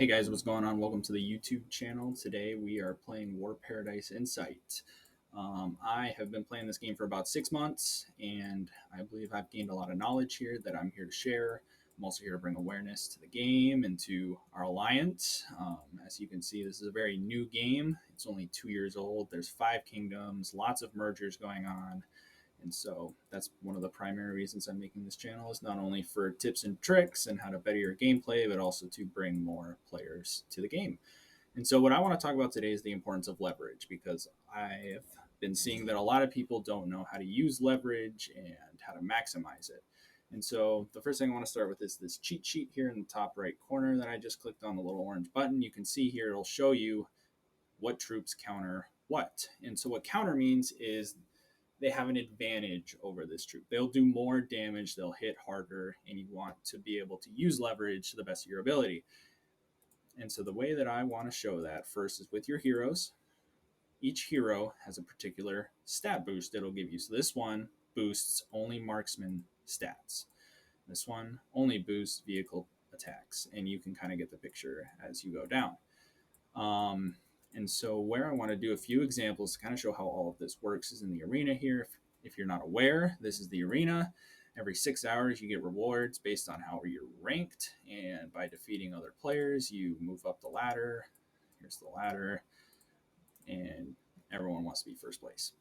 Hey guys, what's going on? Welcome to the YouTube channel. Today we are playing War Paradise Insight. I have been playing this game for about 6 months, and I believe I've gained a lot of knowledge here that I'm here to share. I'm also here to bring awareness to the game and to our alliance. As you can see, this is a very new game. It's only 2 years old. There's 5 kingdoms, lots of mergers going on. And so that's one of the primary reasons I'm making this channel, is not only for tips and tricks and how to better your gameplay, but also to bring more players to the game. And so what I want to talk about today is the importance of leverage, because I've been seeing that a lot of people don't know how to use leverage and how to maximize it. And so the first thing I want to start with is this cheat sheet here in the top right corner that I just clicked on, the little orange button. You can see here it'll show you what troops counter what. And so what counter means is they have an advantage over this troop. They'll do more damage, they'll hit harder, and you want to be able to use leverage to the best of your ability. And so the way that I want to show that first is with your heroes. Each hero has a particular stat boost it'll give you. So this one boosts only marksman stats. This one only boosts vehicle attacks, and you can kind of get the picture as you go down. And so where I want to do a few examples to kind of show how all of this works is in the arena here. If you're not aware, this is the arena. Every 6 hours, you get rewards based on how you're ranked. And by defeating other players, you move up the ladder. Here's the ladder. And everyone wants to be first place.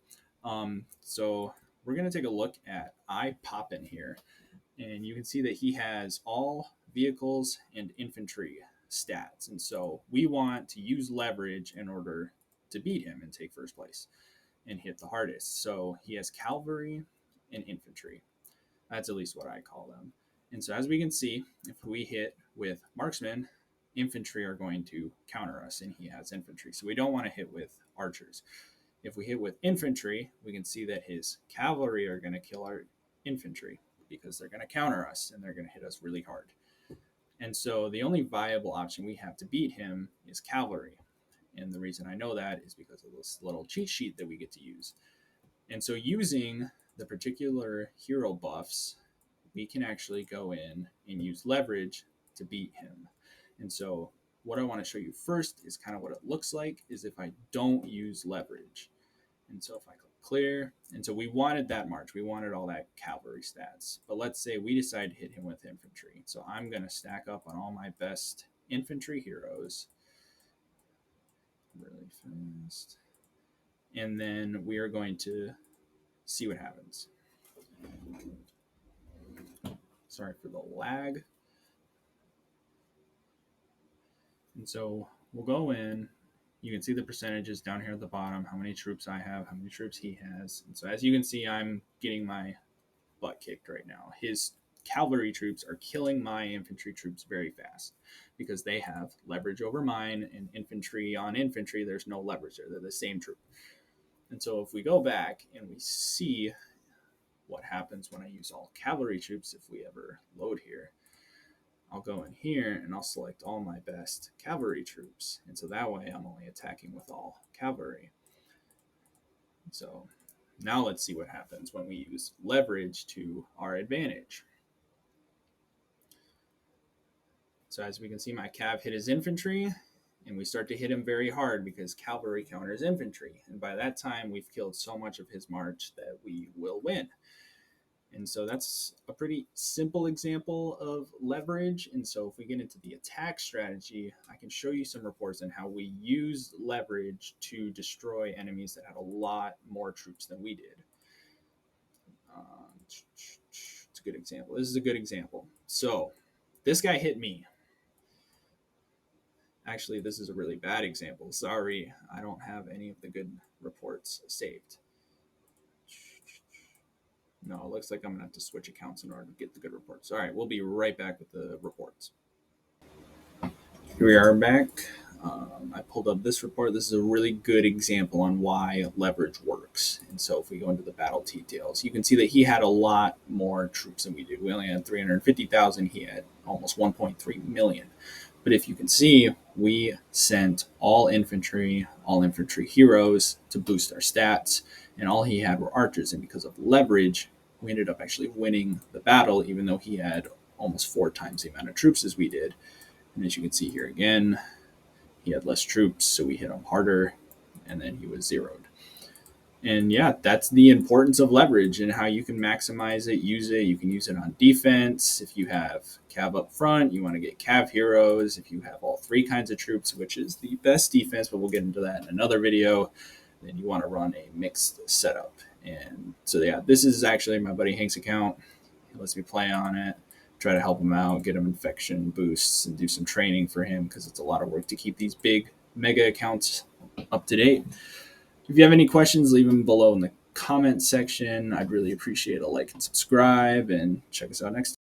So we're going to take a look at iPoppin here. And you can see that he has all vehicles and infantry stats. And so we want to use leverage in order to beat him and take first place and hit the hardest. So he has cavalry and infantry. That's at least what I call them. And so as we can see, if we hit with marksmen, infantry are going to counter us, and he has infantry. So we don't want to hit with archers. If we hit with infantry, we can see that his cavalry are going to kill our infantry because they're going to counter us and they're going to hit us really hard. And so the only viable option we have to beat him is cavalry. And the reason I know that is because of this little cheat sheet that we get to use. And so using the particular hero buffs, we can actually go in and use leverage to beat him. And so what I want to show you first is kind of what it looks like is if I don't use leverage. And so if I click clear, and so we wanted that march, we wanted all that cavalry stats, but let's say we decide to hit him with infantry. So I'm going to stack up on all my best infantry heroes really fast, and then we are going to see what happens. Sorry for the lag. And so we'll go in. You can see the percentages down here at the bottom, how many troops I have, how many troops he has. And so as you can see, I'm getting my butt kicked right now. His cavalry troops are killing my infantry troops very fast because they have leverage over mine, and infantry on infantry, there's no leverage there. They're the same troop. And so if we go back and we see what happens when I use all cavalry troops, if we ever load here, I'll go in here and I'll select all my best cavalry troops. And so that way I'm only attacking with all cavalry. So now let's see what happens when we use leverage to our advantage. So as we can see, my cav hit his infantry, and we start to hit him very hard because cavalry counters infantry. And by that time, we've killed so much of his march that we will win. And so that's a pretty simple example of leverage. And so if we get into the attack strategy, I can show you some reports on how we use leverage to destroy enemies that had a lot more troops than we did. It's a good example. This is a good example. So this guy hit me. Actually, this is a really bad example. Sorry, I don't have any of the good reports saved. No, it looks like I'm going to have to switch accounts in order to get the good reports. All right, we'll be right back with the reports. Here we are back. I pulled up this report. This is a really good example on why leverage works. And so if we go into the battle details, you can see that he had a lot more troops than we did. We only had 350,000. He had almost 1.3 million. But if you can see, we sent all infantry heroes to boost our stats, and all he had were archers. And because of leverage, we ended up actually winning the battle, even though he had almost 4 times the amount of troops as we did. And as you can see here again, he had less troops, so we hit him harder, and then he was zeroed. And yeah, that's the importance of leverage and how you can maximize it, use it. You can use it on defense. If you have cav up front, you want to get cav heroes. If you have all three kinds of troops, which is the best defense, but we'll get into that in another video, then you want to run a mixed setup. And so yeah, this is actually my buddy Hank's account. He lets me play on it, try to help him out, get him infection boosts, and do some training for him because it's a lot of work to keep these big mega accounts up to date. If you have any questions, leave them below in the comment section. I'd really appreciate a like and subscribe, and check us out next time.